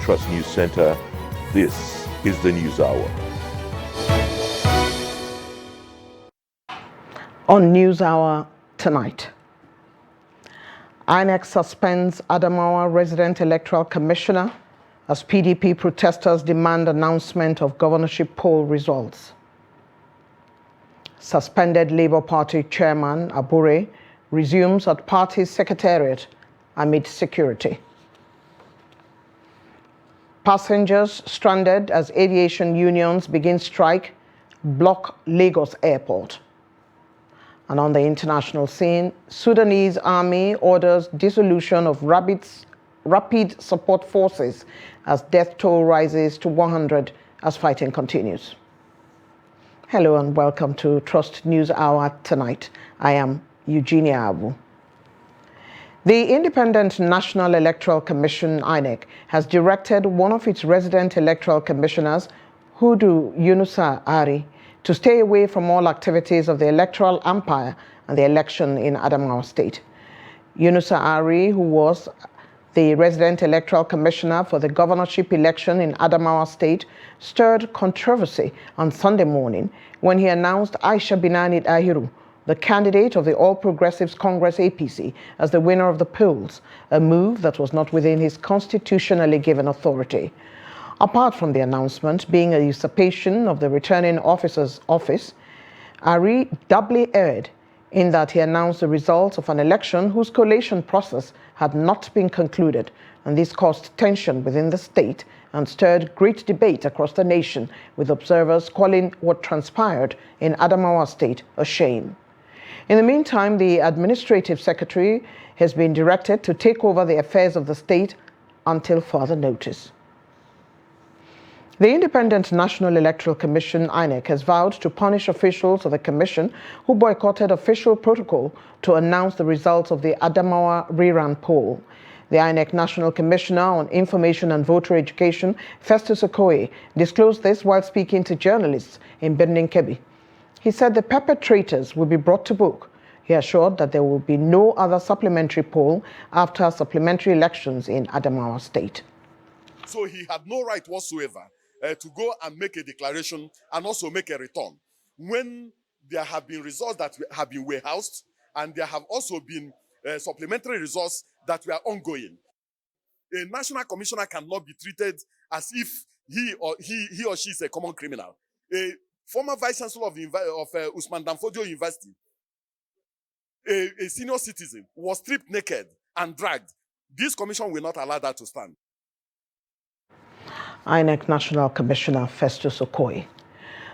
Trust News Center. This is the News Hour. On News Hour tonight, INEC suspends Adamawa Resident Electoral Commissioner as PDP protesters demand announcement of governorship poll results. Suspended Labour Party Chairman Abure resumes at party secretariat amid security. Passengers stranded as aviation unions begin strike block Lagos Airport. And on the international scene, Sudanese army orders dissolution of rapid support forces as death toll rises to 100 as fighting continues. Hello and welcome to Trust News Hour tonight. I am Eugenia Abu. The Independent National Electoral Commission, INEC, has directed one of its resident electoral commissioners, Hudu Yunusa Ari, to stay away from all activities of the electoral umpire and the election in Adamawa State. Yunusa Ari, who was the resident electoral commissioner for the governorship election in Adamawa State, stirred controversy on Sunday morning when he announced Aisha Binani Dahiru, the candidate of the All Progressives Congress APC, as the winner of the polls, a move that was not within his constitutionally given authority. Apart from the announcement being a usurpation of the returning officer's office, Ari doubly erred in that he announced the results of an election whose collation process had not been concluded, and this caused tension within the state and stirred great debate across the nation, with observers calling what transpired in Adamawa State a shame. In the meantime, the administrative secretary has been directed to take over the affairs of the state until further notice. The Independent National Electoral Commission, INEC, has vowed to punish officials of the commission who boycotted official protocol to announce the results of the Adamawa rerun poll. The INEC National Commissioner on Information and Voter Education, Festus Okoye, disclosed this while speaking to journalists in Birnin Kebbi. He said the perpetrators will be brought to book. He assured that there will be no other supplementary poll after supplementary elections in Adamawa State. So he had no right whatsoever to go and make a declaration and also make a return when there have been results that have been warehoused and there have also been supplementary results that were ongoing. A national commissioner cannot be treated as if he or she is a common criminal. A former vice chancellor of Usman Danfodio University, a senior citizen, was stripped naked and dragged. This commission will not allow that to stand. INEC National Commissioner Festus Okoye.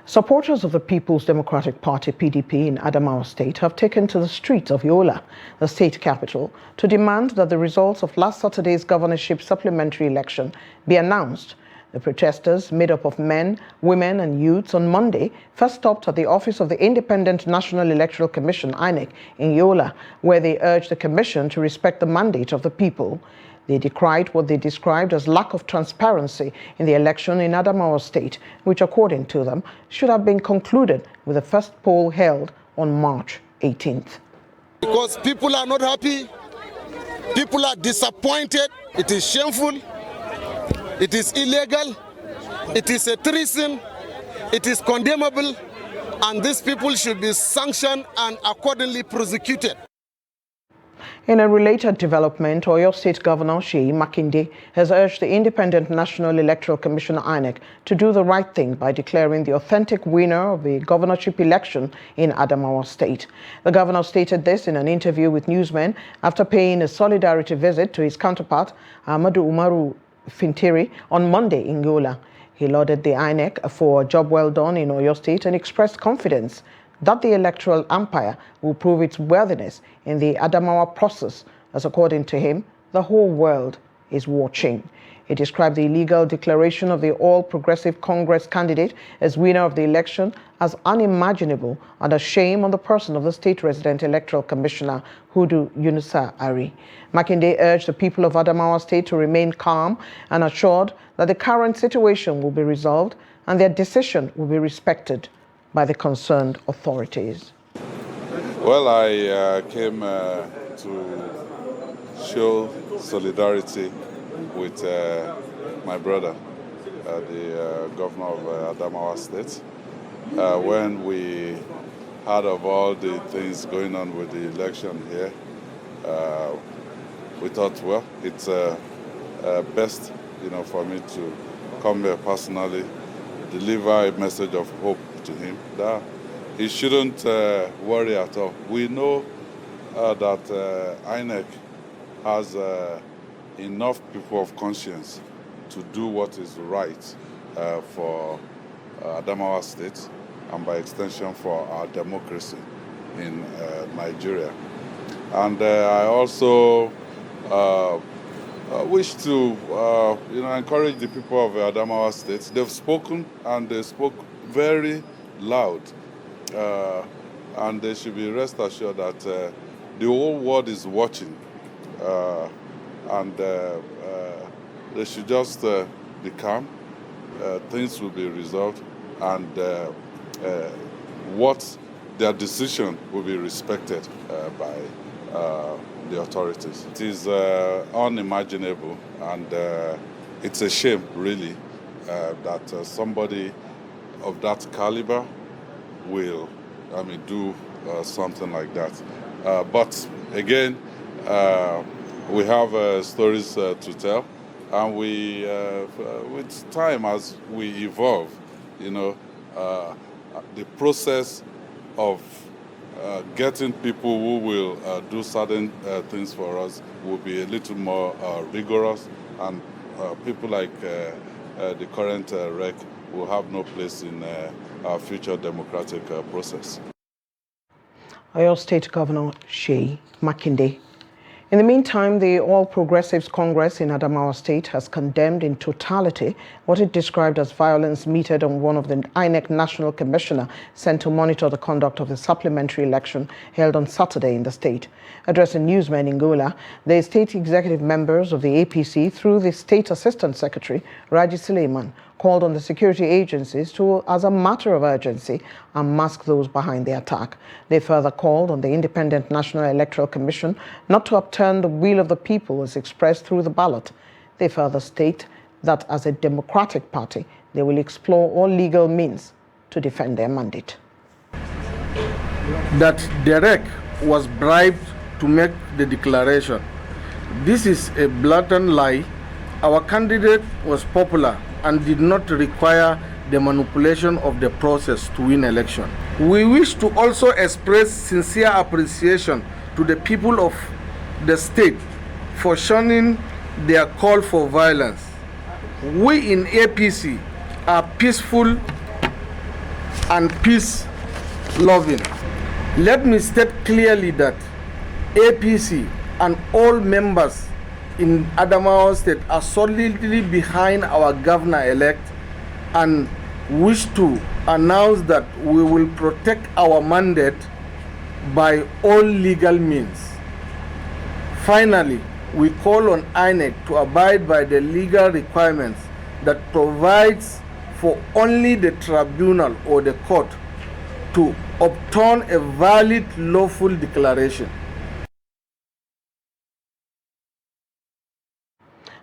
Supporters of the People's Democratic Party, PDP, in Adamawa State have taken to the streets of Yola, the state capital, to demand that the results of last Saturday's governorship supplementary election be announced. The protesters, made up of men, women, and youths, on Monday first stopped at the office of the Independent National Electoral Commission, INEC, in Yola, where they urged the commission to respect the mandate of the people. They decried what they described as lack of transparency in the election in Adamawa State, which, according to them, should have been concluded with the first poll held on March 18th. Because people are not happy, people are disappointed, it is shameful, it is illegal, it is a treason, it is condemnable, and these people should be sanctioned and accordingly prosecuted. In a related development, Oyo State Governor Seyi Makinde has urged the Independent National Electoral Commission, INEC, to do the right thing by declaring the authentic winner of the governorship election in Adamawa State. The governor stated this in an interview with newsmen after paying a solidarity visit to his counterpart, Ahmadu Umaru Fintiri, on Monday in Yola. He lauded the INEC for a job well done in Oyo State and expressed confidence that the electoral umpire will prove its worthiness in the Adamawa process, as according to him, the whole world is watching. He described the illegal declaration of the All Progressive Congress candidate as winner of the election as unimaginable and a shame on the person of the state resident electoral commissioner, Hudu Yunusa Ari. Makinde urged the people of Adamawa State to remain calm and assured that the current situation will be resolved and their decision will be respected by the concerned authorities. Well, I came to show solidarity with my brother, the governor of Adamawa State. When we heard of all the things going on with the election here, we thought, well, it's best, for me to come here personally, deliver a message of hope to him that he shouldn't worry at all. We know that INEC has enough people of conscience to do what is right for Adamawa State and by extension for our democracy in Nigeria. And I also wish to encourage the people of Adamawa State. They've spoken and they spoke very loud. And they should be rest assured that the whole world is watching. And they should just be calm. Things will be resolved, and what their decision will be respected by the authorities. It is unimaginable, and it's a shame, really, that somebody of that caliber will, do something like that. But again, we have stories to tell, and we, with time as we evolve, the process of getting people who will do certain things for us will be a little more rigorous, and people like the current REC will have no place in our future democratic process. Oyo State Governor Seyi Makinde. In the meantime, the All Progressives Congress in Adamawa State has condemned in totality what it described as violence meted on one of the INEC National Commissioner sent to monitor the conduct of the supplementary election held on Saturday in the state. Addressing newsmen in Gola, the state executive members of the APC, through the State Assistant Secretary, Raji Suleiman, called on the security agencies to, as a matter of urgency, unmask those behind the attack. They further called on the Independent National Electoral Commission not to upturn the will of the people as expressed through the ballot. They further state that as a democratic party, they will explore all legal means to defend their mandate. That Derek was bribed to make the declaration. This is a blatant lie. Our candidate was popular and did not require the manipulation of the process to win election. We wish to also express sincere appreciation to the people of the state for shunning their call for violence. We in APC are peaceful and peace-loving. Let me state clearly that APC and all members in Adamawa State are solidly behind our governor-elect and wish to announce that we will protect our mandate by all legal means. Finally, we call on INEC to abide by the legal requirements that provides for only the tribunal or the court to obtain a valid lawful declaration.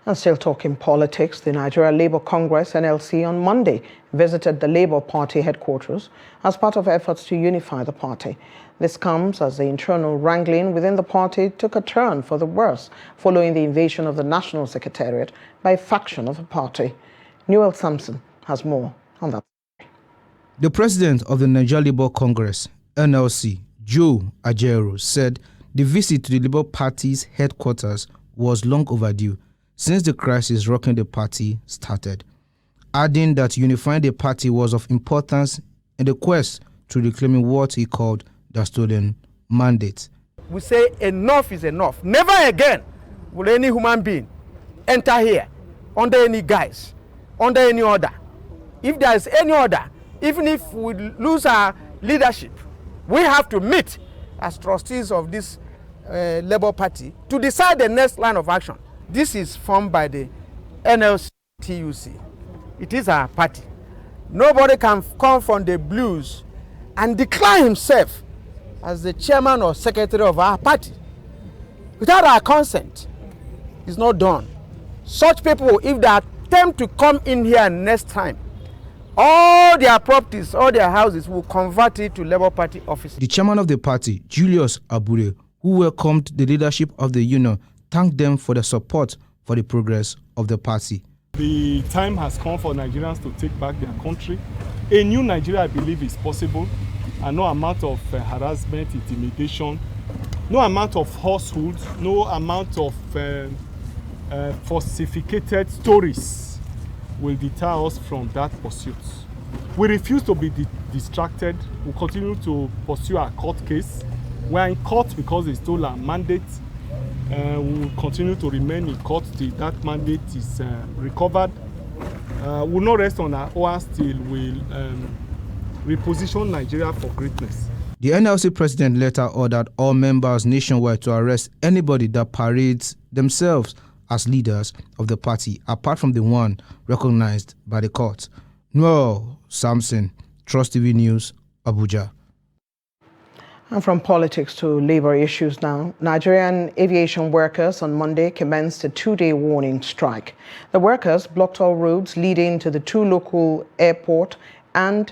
And still talking politics, the Nigeria Labour Congress, NLC, on Monday visited the Labour Party headquarters as part of efforts to unify the party. This comes as the internal wrangling within the party took a turn for the worse following the invasion of the National Secretariat by a faction of the party. Newell Sampson has more on that. The president of the Nigeria Labour Congress, NLC, Joe Ajaero, said the visit to the Labour Party's headquarters was long overdue since the crisis rocking the party started, adding that unifying the party was of importance in the quest to reclaiming what he called the stolen mandate. We say enough is enough. Never again will any human being enter here under any guise, under any order. If there is any order, even if we lose our leadership, we have to meet as trustees of this Labour Party to decide the next line of action. This is formed by the NLC-TUC. It is our party. Nobody can come from the blues and declare himself as the chairman or secretary of our party without our consent. It's not done. Such people, if they are attempt to come in here next time, all their properties, all their houses will convert it to Labour Party offices. The chairman of the party, Julius Abure, who welcomed the leadership of the union, thanked them for the support for the progress of the party. The time has come for Nigerians to take back their country. A new Nigeria, I believe, is possible, and no amount of harassment, intimidation, no amount of falsehood, no amount of falsificated stories will deter us from that pursuit. We refuse to be distracted. We continue to pursue our court case. We are in court because they stole our mandate. We will continue to remain in court till that mandate is recovered. We will not rest on our oars till we reposition Nigeria for greatness. The NLC president later ordered all members nationwide to arrest anybody that parades themselves as leaders of the party, apart from the one recognized by the court. Noel Samson, Trust TV News, Abuja. And from politics to labor issues now, Nigerian aviation workers on Monday commenced a 2-day warning strike. The workers blocked all roads leading to the two local airport and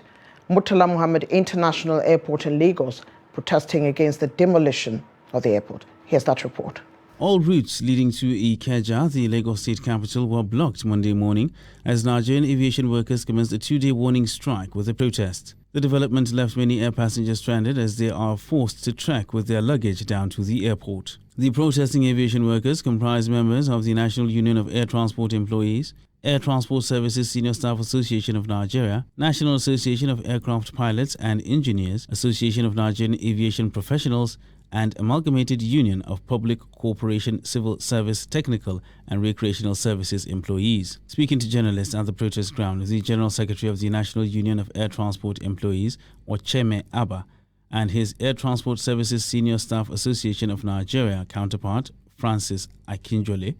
Murtala Muhammad International Airport in Lagos, protesting against the demolition of the airport. Here's that report. All routes leading to Ikeja, the Lagos state capital, were blocked Monday morning as Nigerian aviation workers commenced a 2-day warning strike with a protest. The development left many air passengers stranded as they are forced to trek with their luggage down to the airport. The protesting aviation workers comprise members of the National Union of Air Transport Employees, Air Transport Services Senior Staff Association of Nigeria, National Association of Aircraft Pilots and Engineers, Association of Nigerian Aviation Professionals, and Amalgamated Union of Public Corporation Civil Service Technical and Recreational Services Employees. Speaking to journalists at the protest ground, the General Secretary of the National Union of Air Transport Employees, Ocheme Abba, and his Air Transport Services Senior Staff Association of Nigeria counterpart, Francis Akinjole,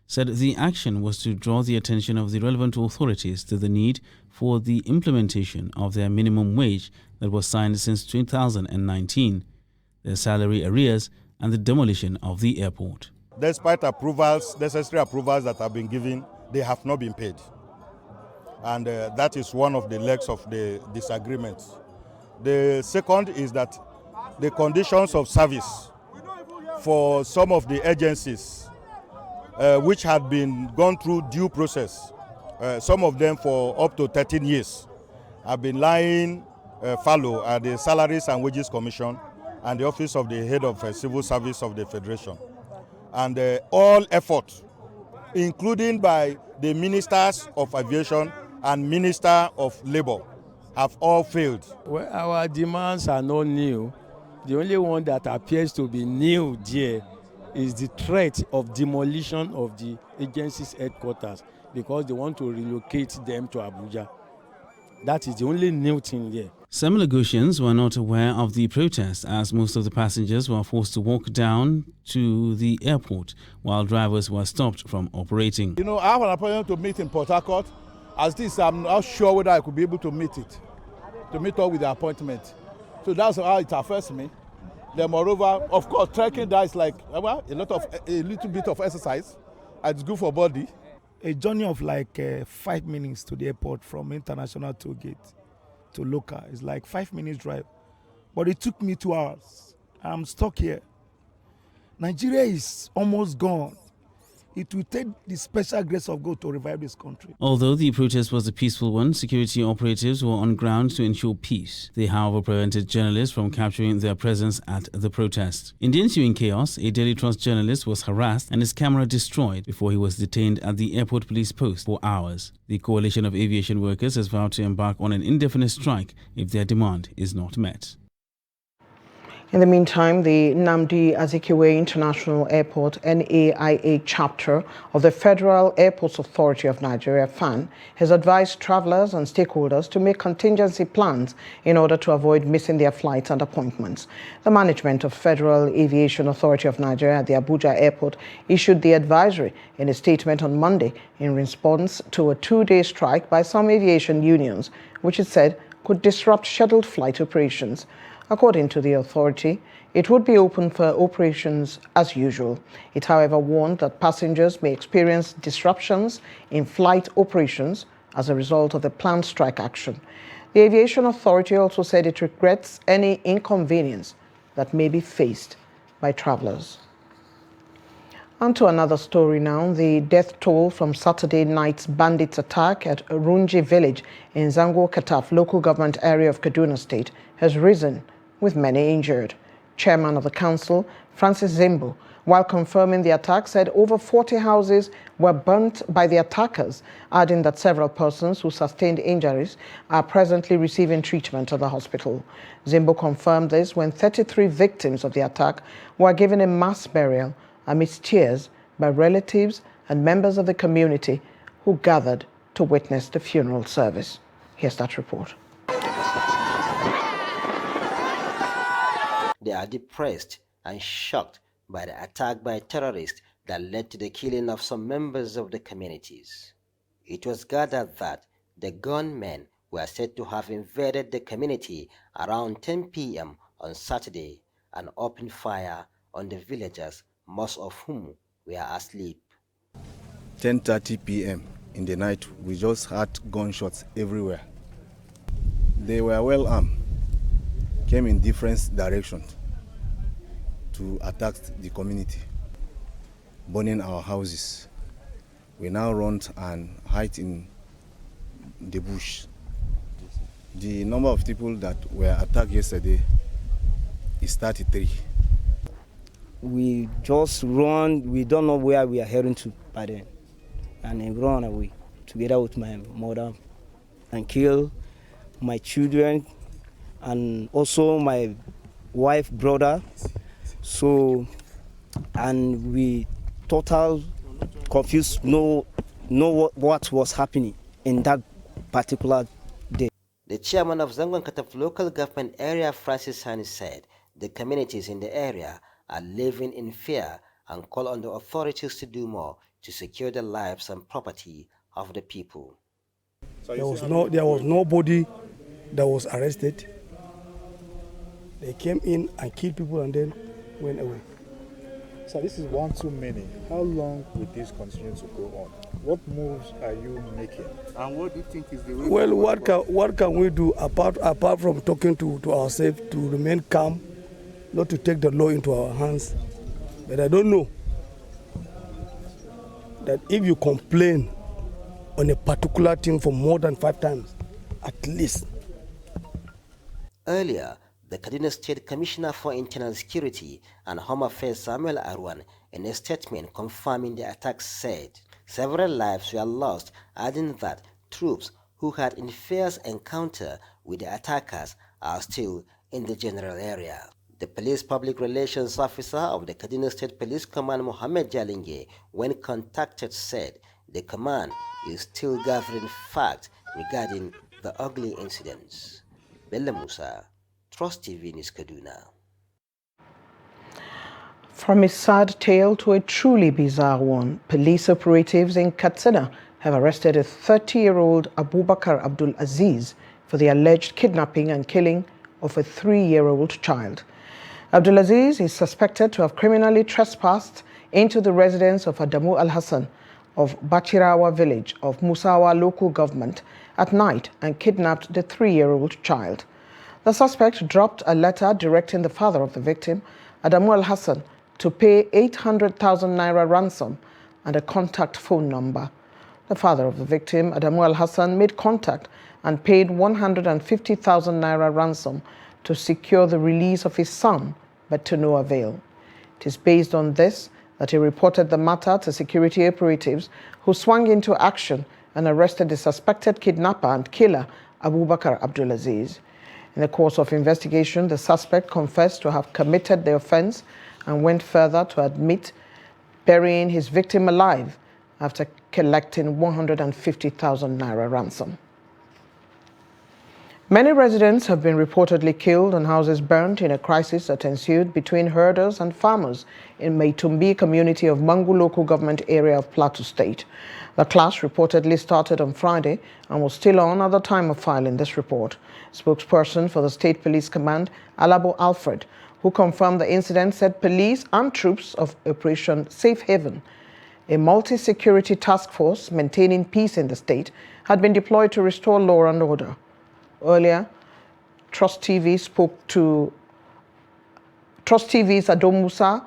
said the action was to draw the attention of the relevant authorities to the need for the implementation of their minimum wage that was signed since 2019, their salary arrears, and the demolition of the airport. Despite approvals, necessary approvals that have been given, they have not been paid. And that is one of the legs of the disagreement. The second is that the conditions of service for some of the agencies which had been gone through due process, some of them for up to 13 years, have been lying fallow at the Salaries and Wages Commission and the Office of the Head of Civil Service of the Federation. And all efforts, including by the Ministers of Aviation and Minister of Labour, have all failed. Well, our demands are not new. The only one that appears to be new there is the threat of demolition of the agency's headquarters because they want to relocate them to Abuja. That is the only new thing there. Some Lagosians were not aware of the protest as most of the passengers were forced to walk down to the airport while drivers were stopped from operating. You know, I have an appointment to meet in Port Harcourt. As this, I'm not sure whether I could be able to meet up with the appointment. So that's how it affects me. Then moreover, of course, trekking that is like a little bit of exercise. It's good for body. A journey of like 5 minutes to the airport from international toll gate to local is like 5 minutes drive. But it took me 2 hours. I'm stuck here. Nigeria is almost gone. It will take the special grace of God to revive this country. Although the protest was a peaceful one, security operatives were on ground to ensure peace. They, however, prevented journalists from capturing their presence at the protest. In the ensuing chaos, a Daily Trust journalist was harassed and his camera destroyed before he was detained at the airport police post for hours. The Coalition of Aviation Workers has vowed to embark on an indefinite strike if their demand is not met. In the meantime, the Nnamdi Azikiwe International Airport NAIA chapter of the Federal Airports Authority of Nigeria, FAN, has advised travelers and stakeholders to make contingency plans in order to avoid missing their flights and appointments. The management of Federal Aviation Authority of Nigeria at the Abuja Airport issued the advisory in a statement on Monday in response to a 2-day strike by some aviation unions, which it said could disrupt scheduled flight operations. According to the authority, it would be open for operations as usual. It, however, warned that passengers may experience disruptions in flight operations as a result of the planned strike action. The Aviation Authority also said it regrets any inconvenience that may be faced by travelers. On to another story now. The death toll from Saturday night's bandits' attack at Runji village in Zango Kataf local government area of Kaduna State has risen, with many injured. Chairman of the council, Francis Zimbo, while confirming the attack, said over 40 houses were burnt by the attackers, adding that several persons who sustained injuries are presently receiving treatment at the hospital. Zimbo confirmed this when 33 victims of the attack were given a mass burial amidst tears by relatives and members of the community who gathered to witness the funeral service. Here's that report. They are depressed and shocked by the attack by terrorists that led to the killing of some members of the communities. It was gathered that the gunmen were said to have invaded the community around 10 p.m. on Saturday and opened fire on the villagers, most of whom were asleep. 10:30 p.m. in the night, we just heard gunshots everywhere. They were well armed, came in different directions to attack the community, burning our houses. We now run and hide in the bush. The number of people that were attacked yesterday is 33. We just run, we don't know where we are heading to by then. And I run away together with my mother and kill my children and also my wife, brother. So, and we total confused, know what was happening in that particular day. The chairman of Zango Kataf local government area, Francis Hani, said the communities in the area are living in fear and call on the authorities to do more to secure the lives and property of the people. So there was nobody that was arrested. They came in and killed people and then went away. So this is one too many. How long will this continue to go on? What moves are you making? And what do you think is the way? Well, what can we do apart from talking to ourselves to remain calm, not to take the law into our hands? But I don't know that if you complain on a particular thing for more than 5 times, at least. Earlier, the Kaduna State Commissioner for Internal Security and Home Affairs, Samuel Arwan, in a statement confirming the attacks, said several lives were lost, adding that troops who had in fierce encounter with the attackers are still in the general area. The police public relations officer of the Kaduna State Police Command, Mohammed Jalinge, when contacted, said the command is still gathering facts regarding the ugly incidents. Bello Musa, Trust TV News, Kaduna. From a sad tale to a truly bizarre one, police operatives in Katsina have arrested a 30-year-old Abubakar Abdul Aziz for the alleged kidnapping and killing of a 3-year-old child. Abdul Aziz is suspected to have criminally trespassed into the residence of Adamu Al-Hassan of Bachirawa village of Musawa local government at night and kidnapped the 3-year-old child. The suspect dropped a letter directing the father of the victim, Adamu Al-Hassan, to pay 800,000 naira ransom and a contact phone number. The father of the victim, Adamu Al-Hassan, made contact and paid 150,000 naira ransom to secure the release of his son, but to no avail. It is based on this that he reported the matter to security operatives who swung into action and arrested the suspected kidnapper and killer, Abubakar Abdul Aziz. In the course of investigation, the suspect confessed to have committed the offense and went further to admit burying his victim alive after collecting 150,000 naira ransom. Many residents have been reportedly killed and houses burnt in a crisis that ensued between herders and farmers in Maitumbi community of Mangu local government area of Plateau State. The clash reportedly started on Friday and was still on at the time of filing this report. Spokesperson for the State Police Command, Alabo Alfred, who confirmed the incident, said police and troops of Operation Safe Haven, a multi-security task force maintaining peace in the state, had been deployed to restore law and order. Earlier, Trust TV's Adom Musa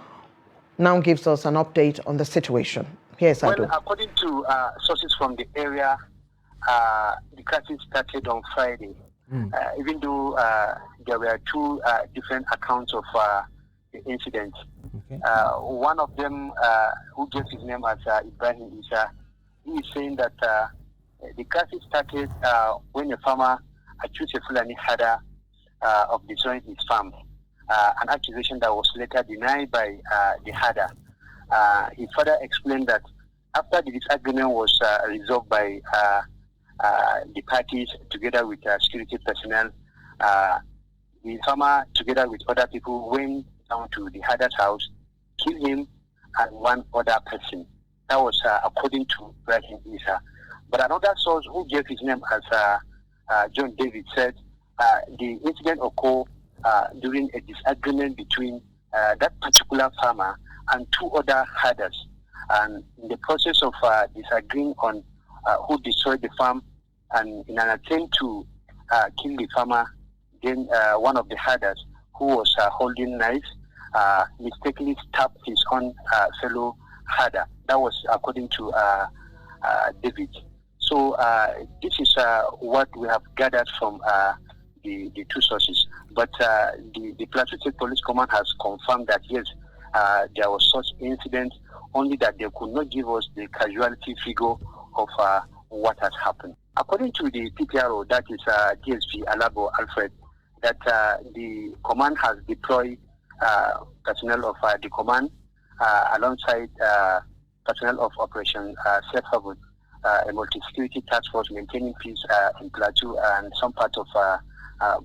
now gives us an update on the situation. Here's Adom. Well, according to sources from the area, the crisis started on Friday. Even though there were two different accounts of the incident. Okay. One of them, who gave his name as Ibrahim Isa, he is saying that the crisis started when a farmer accused a Fulani herder of destroying his farm, an accusation that was later denied by the herder. He further explained that after the disagreement was resolved by the parties together with security personnel, the farmer together with other people went down to the herder's house, killed him and one other person. That was according to Ibrahim Isa. But another source who gave his name as John David said the incident occurred during a disagreement between that particular farmer and two other herders. And in the process of disagreeing on who destroyed the farm, and in an attempt to kill the farmer, then one of the herders who was holding knives mistakenly stabbed his own fellow herder. That was according to David. So this is what we have gathered from the two sources. But the Plateau State Police Command has confirmed that yes, there was such incident, only that they could not give us the casualty figure of what has happened. According to the PPRO, that is DSP Alabo Alfred, that the command has deployed personnel of the command alongside personnel of Operation Safe Haven, a multi-security task force maintaining peace in Plateau and some part of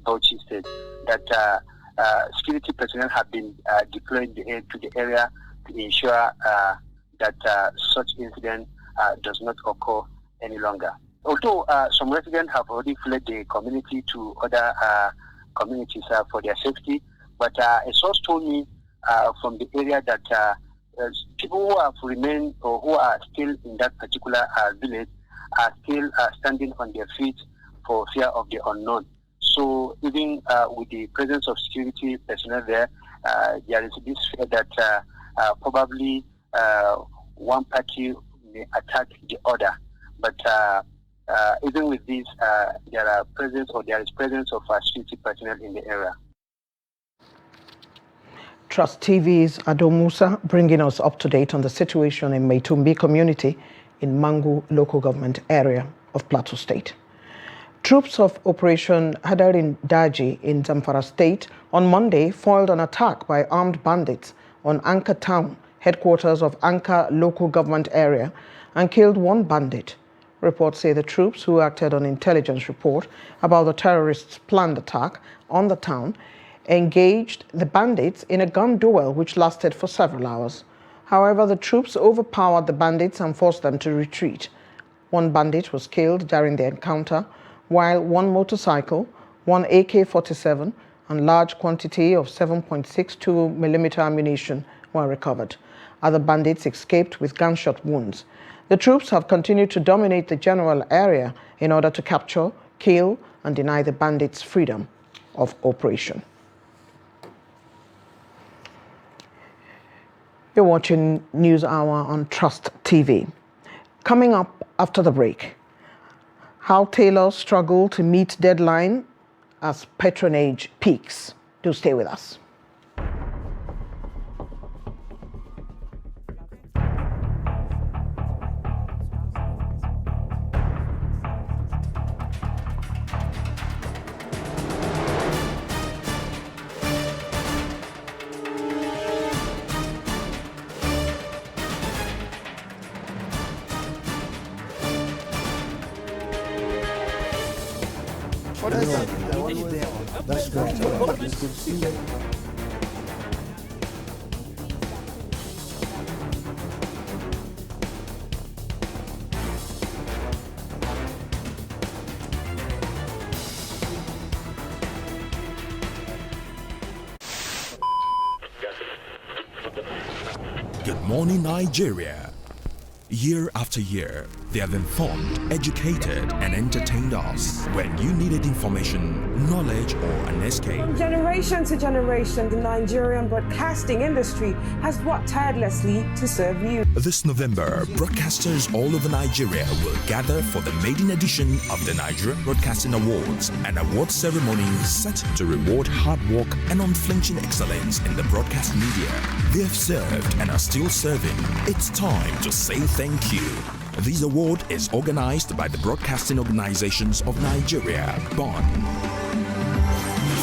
Bauchi State. That security personnel have been deployed to the area to ensure that such incident does not occur any longer. Although some residents have already fled the community to other communities for their safety, but a source told me from the area that people who have remained or who are still in that particular village are still standing on their feet for fear of the unknown. So even with the presence of security personnel there, there is this fear that probably one party may attack the other. But even with this, there is presence of security personnel in the area. Trust TV's Adom Musa bringing us up to date on the situation in Maitumbi community in Mangu local government area of Plateau State. Troops of Operation Hadarin Daji in Zamfara State on Monday foiled an attack by armed bandits on Anka Town, headquarters of Anka local government area, and killed one bandit. Reports say the troops, who acted on intelligence report about the terrorists' planned attack on the town, engaged the bandits in a gun duel which lasted for several hours. However, the troops overpowered the bandits and forced them to retreat. One bandit was killed during the encounter, while one motorcycle, one AK-47, and large quantity of 7.62mm ammunition were recovered. Other bandits escaped with gunshot wounds. The troops have continued to dominate the general area in order to capture, kill, and deny the bandits freedom of operation. You're watching News Hour on Trust TV. Coming up after the break, how tailors struggle to meet deadline as patronage peaks. Do stay with us. That's great. Good morning, Nigeria. Year after year, they have informed, educated, and entertained us. When you needed information, knowledge, or an escape, From generation to generation, the Nigerian broadcasting industry has worked tirelessly to serve you. this November, broadcasters all over Nigeria will gather for the maiden edition of the Nigerian Broadcasting Awards, an award ceremony set to reward hard work and unflinching excellence in the broadcast media. They have served and are still serving. It's time to say thank you. This award is organized by the Broadcasting Organizations of Nigeria, Bonn.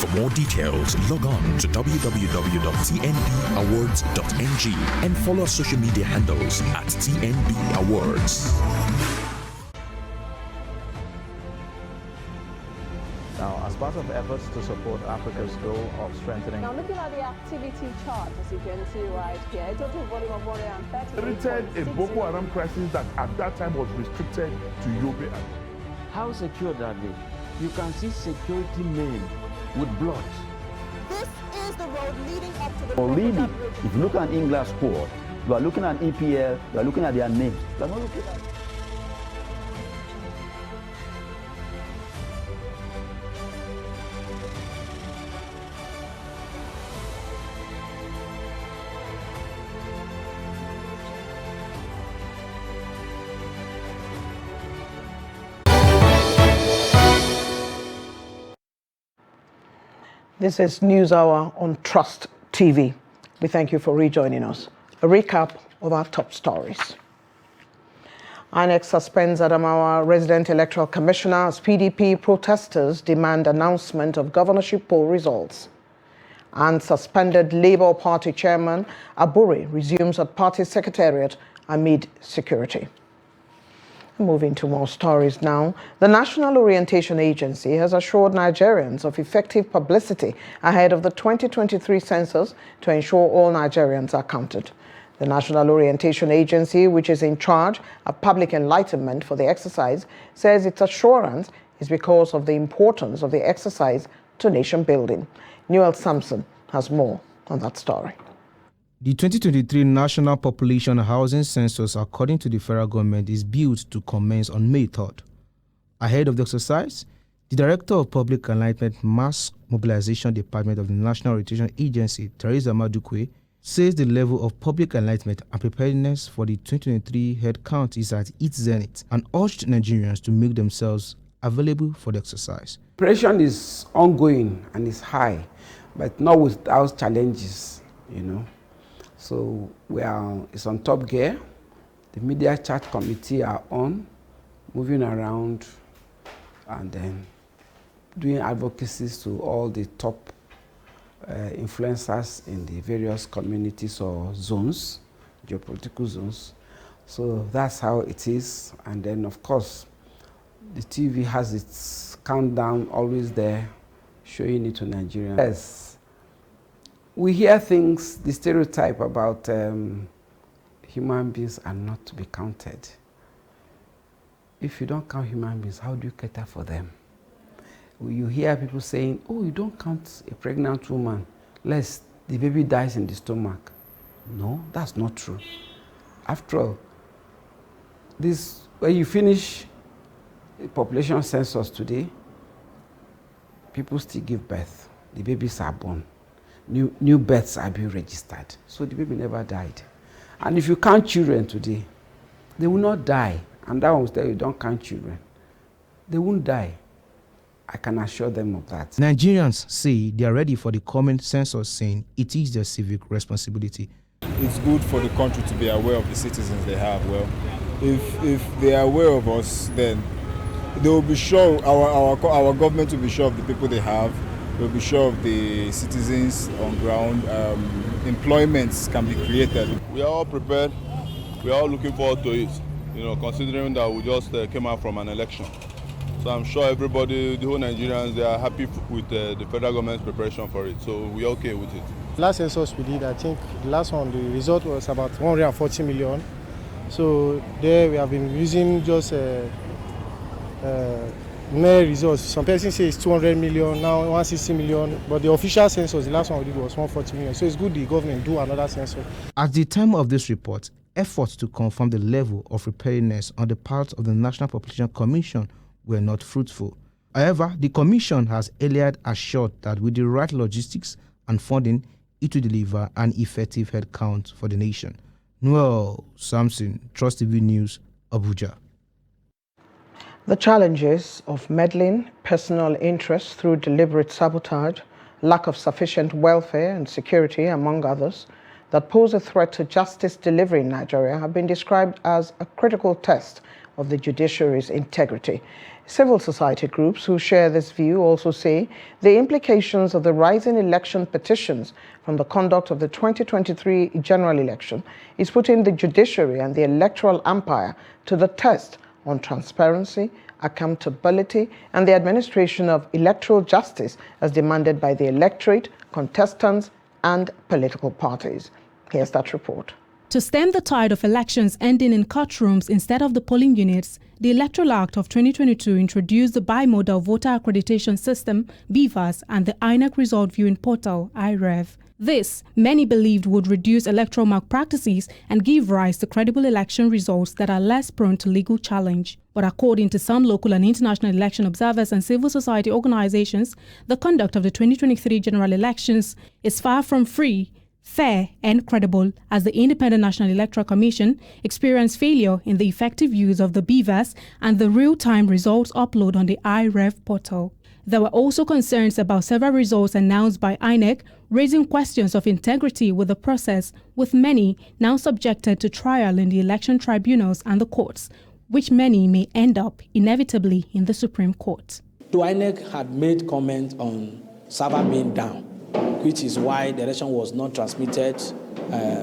For more details, log on to www.tnbawards.ng and follow our social media handles at TNB Awards. Now, as part of efforts to support Africa's goal of strengthening... Now, looking at the activity chart, as you can see right here, a total volume of 130... A Boko Haram crisis that at that time was restricted to Yobe. How secure are they? You can see security men with blood. This is the road leading up to the... Really, if you look at English squad, you are looking at EPL, you are looking at their names. You are not looking at... This is News Hour on Trust TV. We thank you for rejoining us. A recap of our top stories. INEC suspends Adamawa Resident Electoral Commissioner as PDP protesters demand announcement of governorship poll results. And suspended Labour Party Chairman Abure resumes at party secretariat amid security. Moving to more stories now. The National Orientation Agency has assured Nigerians of effective publicity ahead of the 2023 census to ensure all Nigerians are counted. The National Orientation Agency, which is in charge of public enlightenment for the exercise, says its assurance is because of the importance of the exercise to nation building. Newell Sampson has more on that story. The 2023 National Population Housing Census, according to the federal government, is built to commence on May 3rd. Ahead of the exercise, the Director of Public Enlightenment Mass Mobilization Department of the National Orientation Agency, Teresa Madukwe, says the level of public enlightenment and preparedness for the 2023 head count is at its zenith and urged Nigerians to make themselves available for the exercise. Preparation is ongoing and is high, but not without challenges, So it's on top gear. The media chat committee are on, moving around and then doing advocacies to all the top influencers in the various communities or zones, geopolitical zones. So that's how it is. And then, of course, the TV has its countdown always there, showing it to Nigerians. Yes. We hear things, the stereotype about human beings are not to be counted. If you don't count human beings, how do you cater for them? You hear people saying, oh, you don't count a pregnant woman, lest the baby dies in the stomach. No, that's not true. After all, when you finish a population census today, people still give birth. The babies are born. New births are being registered. So the baby never died. And if you count children today, they will not die. And that one will tell you, don't count children. They won't die. I can assure them of that. Nigerians say they are ready for the coming census, saying it is their civic responsibility. It's good for the country to be aware of the citizens they have. Well, if they are aware of us, then they will be sure, our government will be sure of the people they have. We'll be sure of the citizens on ground. Employments can be created. We are all prepared. We are all looking forward to it. Considering that we just came out from an election. So I'm sure everybody, the whole Nigerians, they are happy with the federal government's preparation for it. So we're okay with it. Last census we did, I think the last one, the result was about 140 million. So there we have been using just mere results. Some person say it's 200 million, now 160 million, but the official census, the last one we did was 140 million. So it's good the government do another census. At the time of this report, efforts to confirm the level of preparedness on the part of the National Population Commission were not fruitful. However, the Commission has earlier assured that with the right logistics and funding, it will deliver an effective head count for the nation. Noel Samson, Trust TV News, Abuja. The challenges of meddling personal interests through deliberate sabotage, lack of sufficient welfare and security, among others, that pose a threat to justice delivery in Nigeria have been described as a critical test of the judiciary's integrity. Civil society groups who share this view also say the implications of the rising election petitions from the conduct of the 2023 general election is putting the judiciary and the electoral umpire to the test on transparency, accountability, and the administration of electoral justice as demanded by the electorate, contestants, and political parties. Here's that report. To stem the tide of elections ending in courtrooms instead of the polling units, the Electoral Act of 2022 introduced the Bimodal Voter Accreditation System, BVAS, and the INEC Result Viewing Portal, IREV. This, many believed, would reduce electoral malpractices and give rise to credible election results that are less prone to legal challenge. But according to some local and international election observers and civil society organizations, the conduct of the 2023 general elections is far from free, fair and credible, as the Independent National Electoral Commission experienced failure in the effective use of the BVAS and the real-time results upload on the IREV portal. There were also concerns about several results announced by INEC, raising questions of integrity with the process, with many now subjected to trial in the election tribunals and the courts, which many may end up inevitably in the Supreme Court. The INEC had made comment on server being down, which is why the election was not transmitted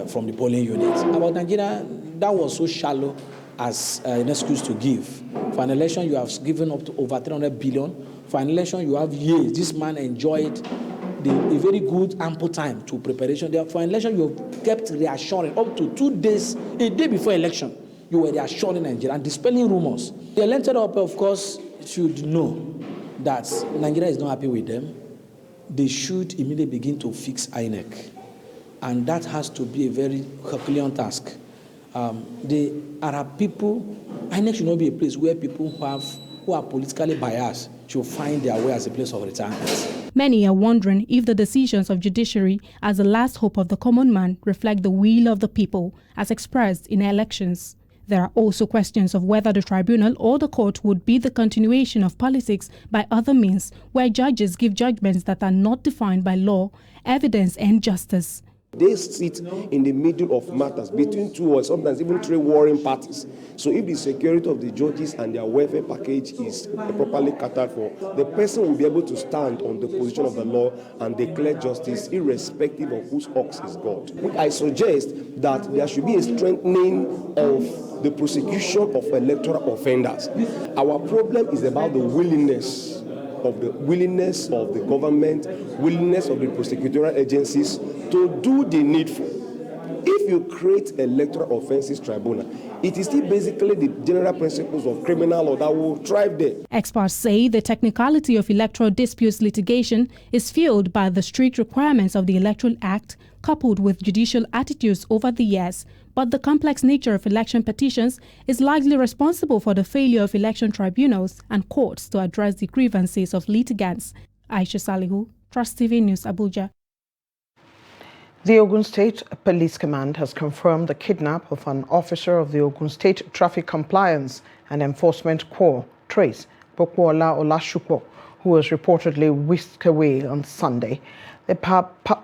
from the polling units. About Nigeria, that was so shallow as an excuse to give. For an election, you have given up to over 300 billion. For an election, you have years. This man enjoyed a very good, ample time to preparation. For an election, you have kept reassuring up to 2 days, a day before election, you were reassuring Nigeria and dispelling rumors. The elected up, of course, should know that Nigeria is not happy with them. They should immediately begin to fix INEC. And that has to be a very Herculean task. The Arab people, INEC should not be a place where people who are politically biased should find their way as a place of retirement. Many are wondering if the decisions of judiciary as the last hope of the common man reflect the will of the people as expressed in elections. There are also questions of whether the tribunal or the court would be the continuation of politics by other means, where judges give judgments that are not defined by law, evidence, and justice. They sit in the middle of matters between two or sometimes even three warring parties. So if the security of the judges and their welfare package is properly catered for, the person will be able to stand on the position of the law and declare justice irrespective of whose ox is God. I suggest that there should be a strengthening of the prosecution of electoral offenders. Our problem is about the willingness of the government, willingness of the prosecutorial agencies to do the needful. If you create electoral offences tribunal, it is still basically the general principles of criminal law that will thrive there. Experts say the technicality of electoral disputes litigation is fueled by the strict requirements of the Electoral Act, coupled with judicial attitudes over the years. But the complex nature of election petitions is largely responsible for the failure of election tribunals and courts to address the grievances of litigants. Aisha Salihu, Trust TV News, Abuja. The Ogun State Police Command has confirmed the kidnap of an officer of the Ogun State Traffic Compliance and Enforcement Corps, Trace Pokuola Olashukwu, who was reportedly whisked away on Sunday. The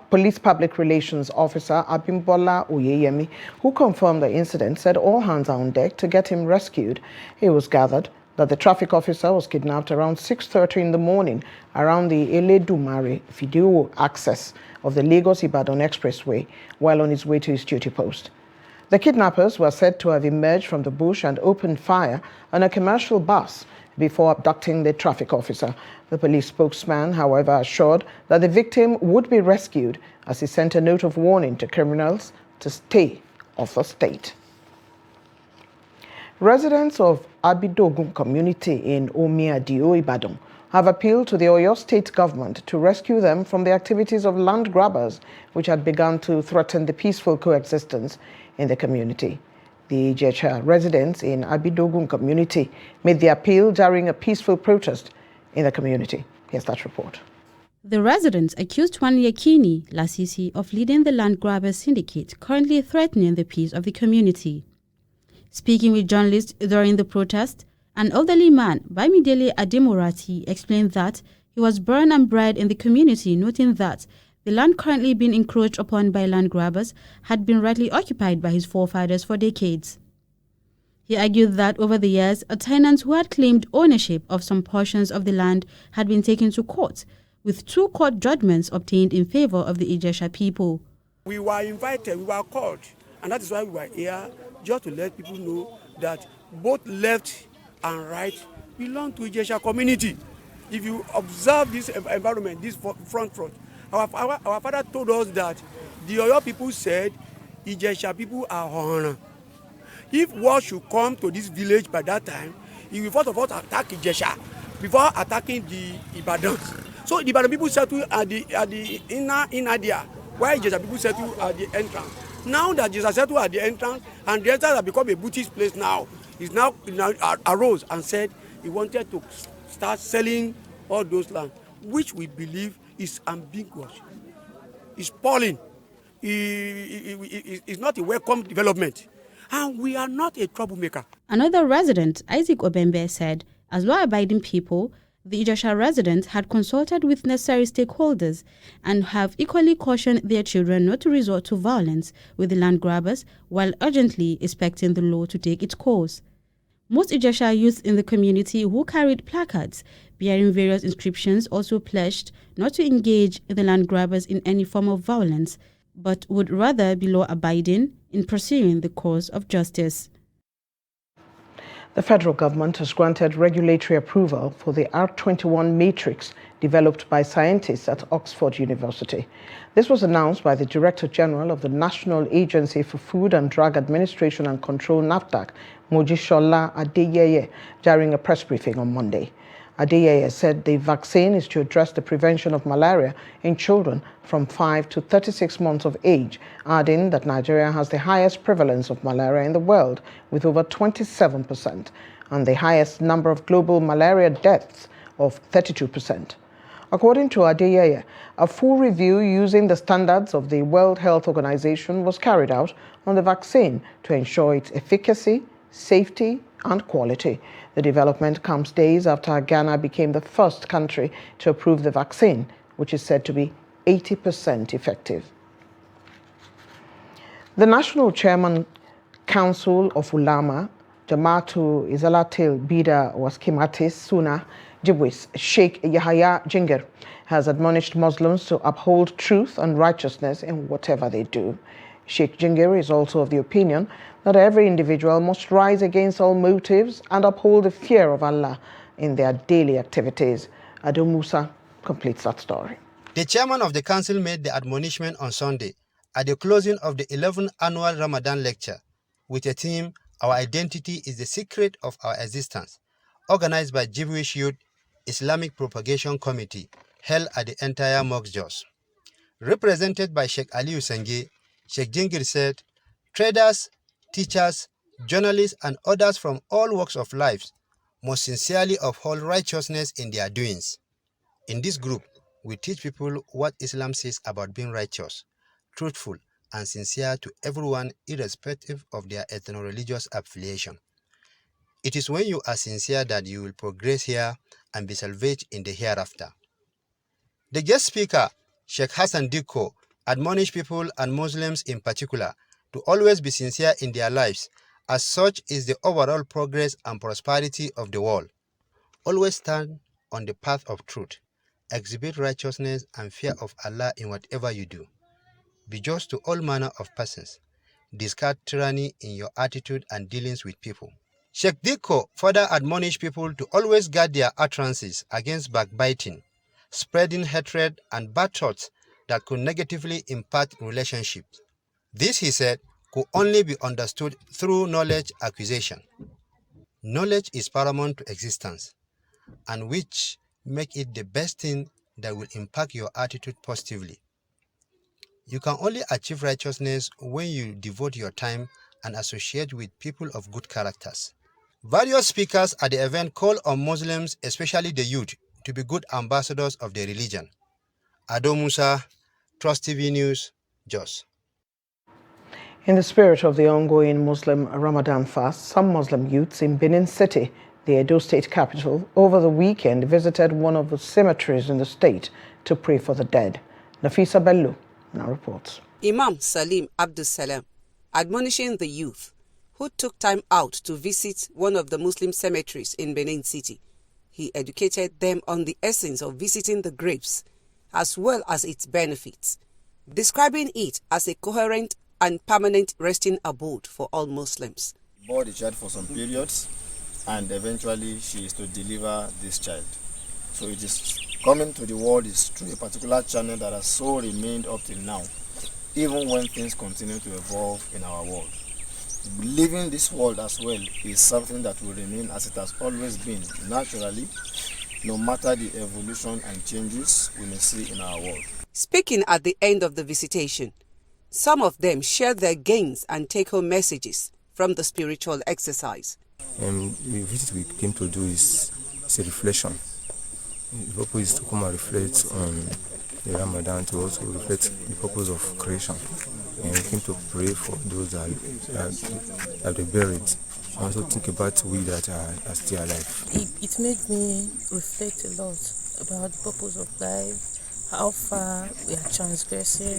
police public relations officer, Abimbola Oyeyemi, who confirmed the incident, said all hands are on deck to get him rescued. It was gathered that the traffic officer was kidnapped around 6:30 in the morning around the Eledumare Fidio access of the Lagos-Ibadan Expressway while on his way to his duty post. The kidnappers were said to have emerged from the bush and opened fire on a commercial bus before abducting the traffic officer. The police spokesman, however, assured that the victim would be rescued as he sent a note of warning to criminals to stay off the state. Residents of Abidogun community in Omiadio, Ibadan, have appealed to the Oyo State government to rescue them from the activities of land grabbers, which had begun to threaten the peaceful coexistence in the community. The Ijesha residents in Abidogun community made the appeal during a peaceful protest in the community. Here's that report. The residents accused Juan Yakini Lasisi of leading the land grabber syndicate currently threatening the peace of the community. Speaking with journalists during the protest, an elderly man, Bamidele Ademorati, explained that he was born and bred in the community, noting that the land currently being encroached upon by land grabbers had been rightly occupied by his forefathers for decades. He argued that over the years, a tenant who had claimed ownership of some portions of the land had been taken to court, with 2 court judgments obtained in favor of the Ijesha people. We were invited, we were called, and that is why we were here, just to let people know that both left and right belong to Ijesha community. If you observe this environment, this front, our father told us that the Oyo people said Ijesha people are honor. If war should come to this village by that time, he will first of all attack Ijesha before attacking the Ibadans. So the Ibadan people settle at the inner there, while Ijesha people settle at the entrance. Now that Ijesha settle at the entrance, and the entrance has become a Buddhist place now, he's now arose and said he wanted to start selling all those land, which we believe is ambiguous. It's spoiling. It's not a welcome development. And we are not a troublemaker. Another resident, Isaac Obembe, said, as law-abiding people, the Ijesha residents had consulted with necessary stakeholders and have equally cautioned their children not to resort to violence with the land grabbers while urgently expecting the law to take its course. Most Ijesha youth in the community who carried placards bearing various inscriptions also pledged not to engage the land grabbers in any form of violence, but would rather be law-abiding in pursuing the cause of justice. The federal government has granted regulatory approval for the R21 matrix developed by scientists at Oxford University. This was announced by the Director General of the National Agency for Food and Drug Administration and Control, NAFDAC, Mojísọ́lá Adéyẹyẹ, during a press briefing on Monday. Adéyẹyẹ said the vaccine is to address the prevention of malaria in children from 5 to 36 months of age, adding that Nigeria has the highest prevalence of malaria in the world, with over 27%, and the highest number of global malaria deaths of 32%. According to Adéyẹyẹ, a full review using the standards of the World Health Organization was carried out on the vaccine to ensure its efficacy, safety, and quality. The development comes days after Ghana became the first country to approve the vaccine, which is said to be 80% effective. The National Chairman Council of Ulama, Jama'atu Izalatil Bida Waskimatis Sunnah Jibwis, Sheikh Yahya Jingir, has admonished Muslims to uphold truth and righteousness in whatever they do. Sheikh Jingir is also of the opinion that every individual must rise against all motives and uphold the fear of Allah in their daily activities. Ado Musa completes that story. The chairman of the council made the admonishment on Sunday at the closing of the 11th annual Ramadan lecture with a theme, Our Identity is the Secret of Our Existence, organized by Jewish Youth Islamic Propagation Committee, held at the entire Mosque Jos. Represented by Sheikh Aliyu Senge, Sheikh Jingir said, traders, teachers, journalists, and others from all walks of life must sincerely uphold righteousness in their doings. In this group, we teach people what Islam says about being righteous, truthful, and sincere to everyone irrespective of their ethno-religious affiliation. It is when you are sincere that you will progress here and be salvaged in the hereafter. The guest speaker, Sheikh Hassan Dikko, admonished people and Muslims in particular to always be sincere in their lives, as such is the overall progress and prosperity of the world. Always stand on the path of truth, exhibit righteousness and fear of Allah in whatever you do. Be just to all manner of persons. Discard tyranny in your attitude and dealings with people. Sheikh Diko further admonished people to always guard their utterances against backbiting, spreading hatred and bad thoughts that could negatively impact relationships. This, he said, could only be understood through knowledge acquisition. Knowledge is paramount to existence, and which make it the best thing that will impact your attitude positively. You can only achieve righteousness when you devote your time and associate with people of good characters. Various speakers at the event called on Muslims, especially the youth, to be good ambassadors of their religion. Ado Musa, Trust TV News, Jos. In the spirit of the ongoing Muslim Ramadan fast, some Muslim youths in Benin City, the Edo state capital, over the weekend visited one of the cemeteries in the state to pray for the dead. Nafisa Bello now reports. Imam Salim Abdul Salam admonishing the youth who took time out to visit one of the Muslim cemeteries in Benin City. He educated them on the essence of visiting the graves as well as its benefits, describing it as a coherent and permanent resting abode for all Muslims. Bore the child for some periods, and eventually she is to deliver this child. So it is coming to the world is through a particular channel that has so remained up till now, even when things continue to evolve in our world. Living this world as well is something that will remain as it has always been, naturally, no matter the evolution and changes we may see in our world. Speaking at the end of the visitation, some of them shared their gains and take-home messages from the spiritual exercise. The visit we came to do is a reflection. The purpose is to come and reflect on the Ramadan, to also reflect the purpose of creation. And we came to pray for those that have been buried. And also think about we that are still alive. It made me reflect a lot about the purpose of life, how far we are transgressing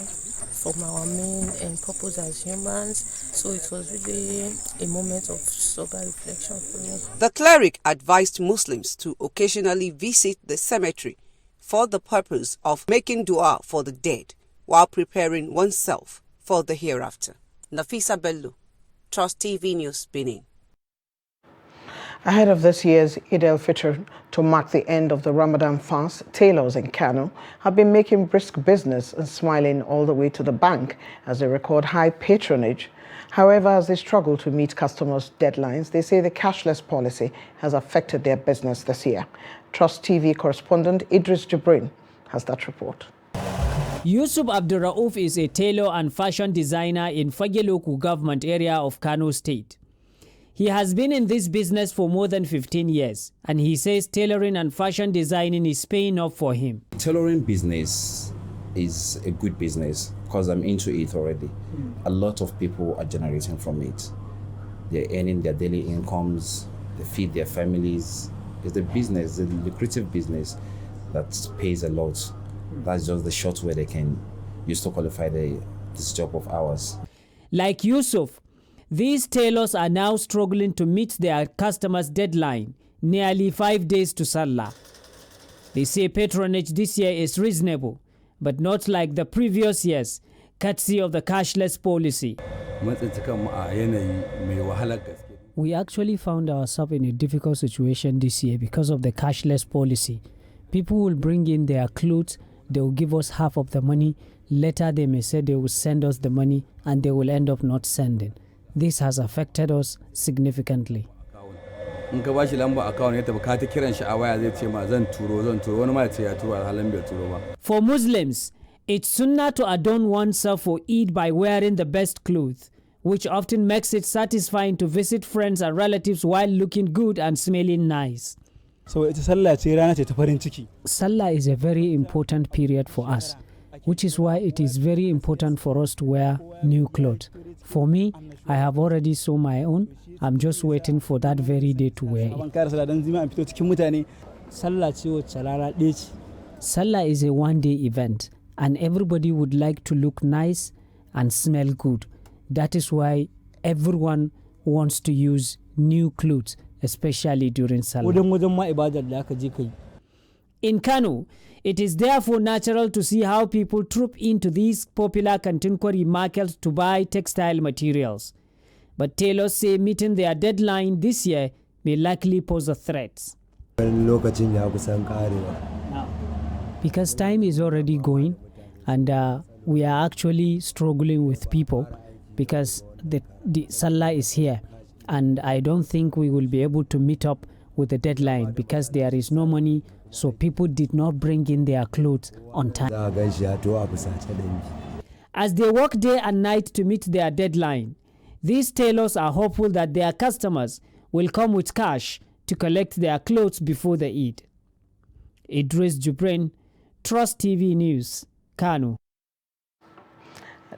from our main purpose as humans. So it was really a moment of sober reflection for me. The cleric advised Muslims to occasionally visit the cemetery for the purpose of making dua for the dead while preparing oneself for the hereafter. Nafisa Bello, Trust TV News, Benin. Ahead of this year's Eid al-Fitr to mark the end of the Ramadan fast, tailors in Kano have been making brisk business and smiling all the way to the bank as they record high patronage. However, as they struggle to meet customers' deadlines, they say the cashless policy has affected their business this year. Trust TV correspondent Idris Jibrin has that report. Yusuf Abdurrauf is a tailor and fashion designer in Fageloku government area of Kano State. He has been in this business for more than 15 years, and he says tailoring and fashion designing is paying off for him. Tailoring business is a good business because I'm into it already. A lot of people are generating from it. They're earning their daily incomes, they feed their families. It's a business, a lucrative business that pays a lot. That's just the short way they can use to qualify this job of ours. Like Yusuf, these tailors are now struggling to meet their customers' deadline, nearly 5 days to Salah. They say patronage this year is reasonable, but not like the previous years, courtesy of the cashless policy. We actually found ourselves in a difficult situation this year because of the cashless policy. People will bring in their clothes, they will give us half of the money, later they may say they will send us the money and they will end up not sending. This has affected us significantly. For Muslims, it's sunnah to adorn oneself for Eid by wearing the best clothes, which often makes it satisfying to visit friends and relatives while looking good and smelling nice. So Salah is a very important period for us, which is why it is very important for us to wear new clothes. For me, I have already sewn my own. I'm just waiting for that very day to wear it. Salah is a one-day event, and everybody would like to look nice and smell good. That is why everyone wants to use new clothes, especially during Salah. In Kano, it is therefore natural to see how people troop into these popular Kantinkwari markets to buy textile materials. but tailors say meeting their deadline this year may likely pose a threat. Because time is already going, and we are actually struggling with people because the Salah is here, and I don't think we will be able to meet up with the deadline because there is no money, so people did not bring in their clothes on time. As they work day and night to meet their deadline, these tailors are hopeful that their customers will come with cash to collect their clothes before the Eid. Idris Jubrin, Trust TV News, Kano.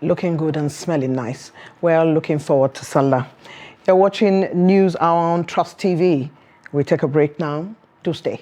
Looking good and smelling nice. We're looking forward to Salah. You're watching News Hour on Trust TV. We take a break now. Do stay.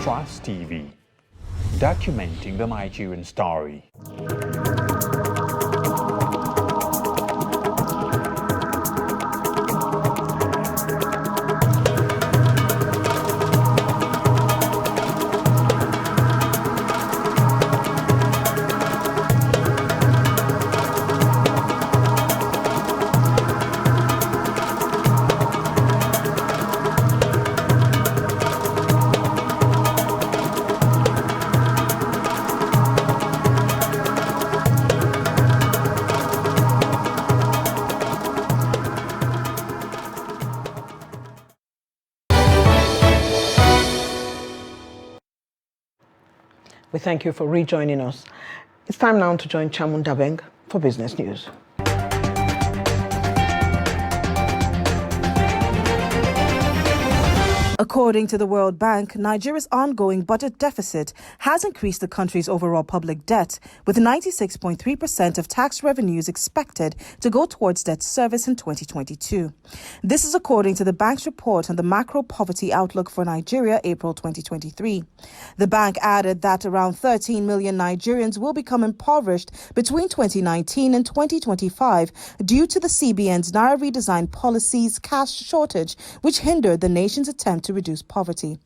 Trust TV, documenting the Nigerian story. We thank you for rejoining us. It's time now to join Chamun Dabeng for business news. According to the World Bank, Nigeria's ongoing budget deficit has increased the country's overall public debt, with 96.3% of tax revenues expected to go towards debt service in 2022. This is according to the bank's report on the macro poverty outlook for Nigeria, April 2023. The bank added that around 13 million Nigerians will become impoverished between 2019 and 2025 due to the CBN's Naira redesign policy's cash shortage, which hindered the nation's attempt to reduce poverty.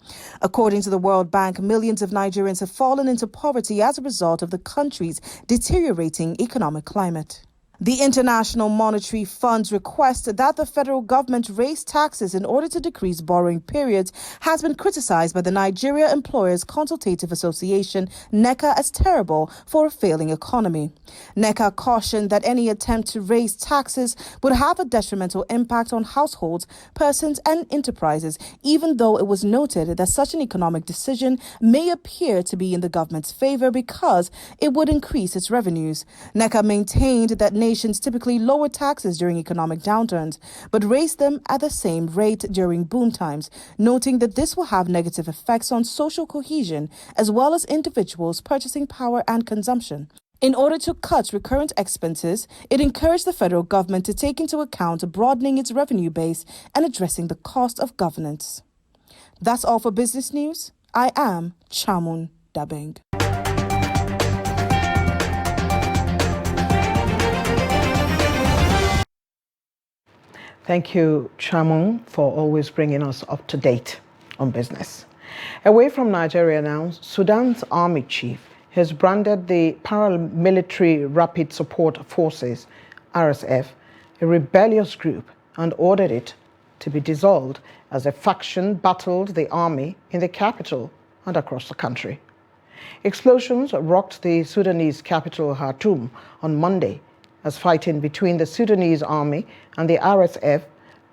According to the World Bank, millions of Nigerians have fallen into poverty as a result of the country's deteriorating economic climate. The International Monetary Fund's request that the federal government raise taxes in order to decrease borrowing periods has been criticized by the Nigeria Employers Consultative Association, NECA, as terrible for a failing economy. NECA cautioned that any attempt to raise taxes would have a detrimental impact on households, persons, and enterprises, even though it was noted that such an economic decision may appear to be in the government's favor because it would increase its revenues. NECA maintained that nations typically lower taxes during economic downturns, but raise them at the same rate during boom times, noting that this will have negative effects on social cohesion as well as individuals' purchasing power and consumption. In order to cut recurrent expenses, it encouraged the federal government to take into account broadening its revenue base and addressing the cost of governance. That's all for business news. I am Chamun Dabeng. Thank you, Chamun, for always bringing us up to date on business. Away from Nigeria now, Sudan's army chief has branded the Paramilitary Rapid Support Forces, RSF, a rebellious group and ordered it to be dissolved as a faction battled the army in the capital and across the country. Explosions rocked the Sudanese capital Khartoum on Monday as fighting between the Sudanese army and the RSF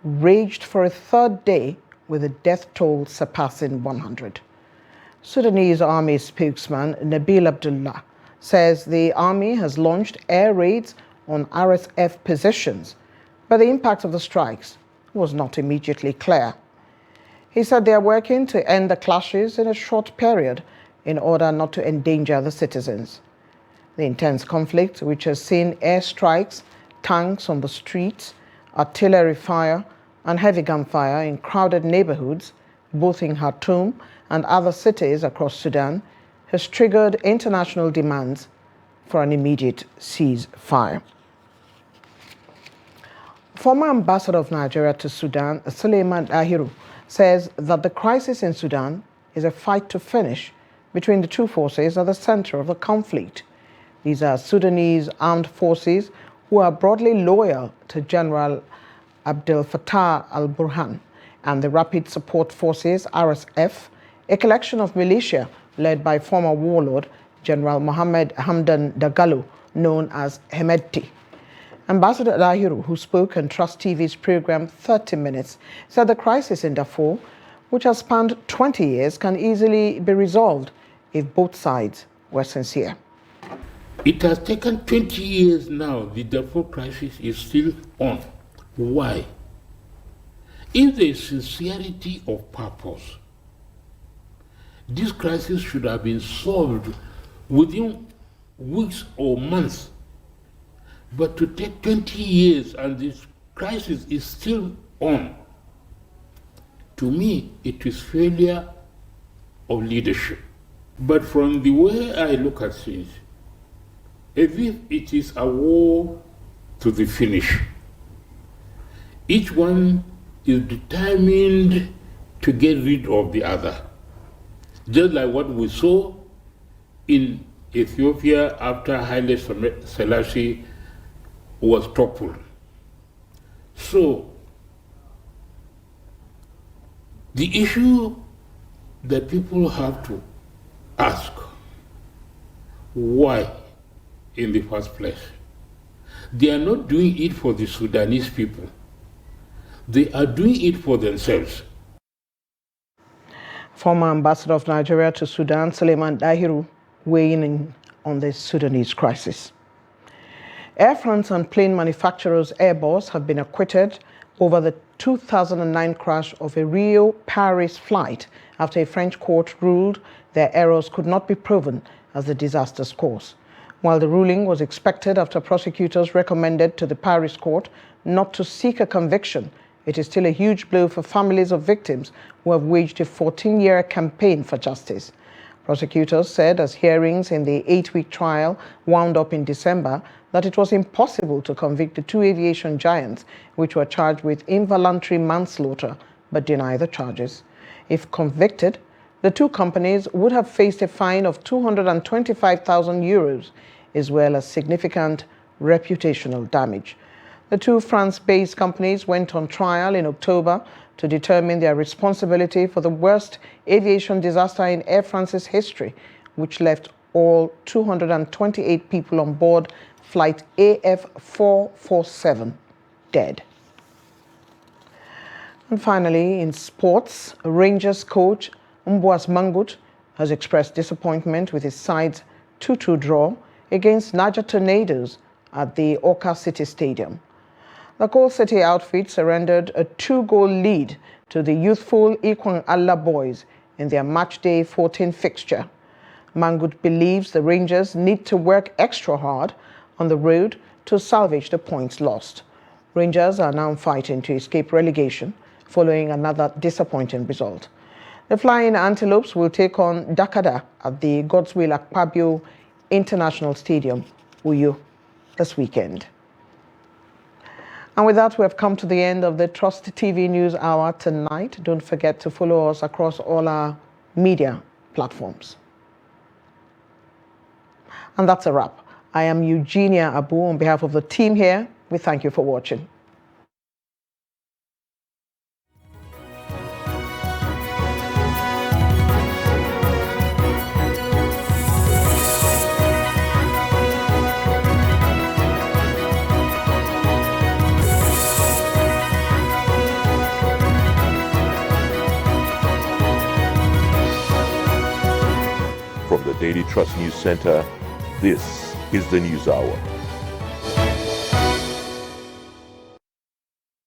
raged for a third day with the death toll surpassing 100. Sudanese army spokesman Nabil Abdullah says the army has launched air raids on RSF positions, but the impact of the strikes was not immediately clear. He said they are working to end the clashes in a short period in order not to endanger the citizens. The intense conflict, which has seen airstrikes, tanks on the streets, artillery fire, and heavy gunfire in crowded neighborhoods, both in Khartoum and other cities across Sudan, has triggered international demands for an immediate ceasefire. Former ambassador of Nigeria to Sudan, Suleiman Dahiru, says that the crisis in Sudan is a fight to finish between the two forces at the center of the conflict. These are Sudanese armed forces who are broadly loyal to General Abdel Fattah al-Burhan, and the Rapid Support Forces, RSF, a collection of militia led by former warlord General Mohammed Hamdan Dagalo, known as Hemedti. Ambassador Dahiru, who spoke on Trust TV's program 30 Minutes, said the crisis in Darfur, which has spanned 20 years, can easily be resolved if both sides were sincere. It has taken 20 years now. The Darfur crisis is still on. Why? If there is sincerity of purpose, this crisis should have been solved within weeks or months. But to take 20 years and this crisis is still on, to me, it is failure of leadership. But from the way I look at things, as if it is a war to the finish. Each one is determined to get rid of the other. Just like what we saw in Ethiopia after Haile Selassie was toppled. So, the issue that people have to ask, why in the first place? They are not doing it for the Sudanese people. They are doing it for themselves. Former ambassador of Nigeria to Sudan, Suleiman Dahiru, weighing in on the Sudanese crisis. Air France and plane manufacturers Airbus have been acquitted over the 2009 crash of a Rio-Paris flight after a French court ruled their errors could not be proven as the disaster's cause. While the ruling was expected after prosecutors recommended to the Paris court not to seek a conviction, it is still a huge blow for families of victims who have waged a 14-year campaign for justice. Prosecutors said as hearings in the 8-week trial wound up in December that it was impossible to convict the two aviation giants which were charged with involuntary manslaughter but deny the charges. If convicted, the two companies would have faced a fine of 225,000 euros as well as significant reputational damage. The two France-based companies went on trial in October to determine their responsibility for the worst aviation disaster in Air France's history, which left all 228 people on board flight AF447 dead. And finally, in sports, Rangers coach Mboas Mangut has expressed disappointment with his side's 2-2 draw against Niger Tornadoes at the Awka City Stadium. The Coal City outfit surrendered a 2-goal lead to the youthful Ikwan Allah boys in their matchday 14 fixture. Mangut believes the Rangers need to work extra hard on the road to salvage the points lost. Rangers are now fighting to escape relegation following another disappointing result. The Flying Antelopes will take on Dakada at the Godswill Akpabio International Stadium, Uyo, this weekend. And with that, we have come to the end of the Trust TV News Hour tonight. Don't forget to follow us across all our media platforms. And that's a wrap. I am Eugenia Abu. On behalf of the team here, we thank you for watching. From the Daily Trust News Center, this is the News Hour.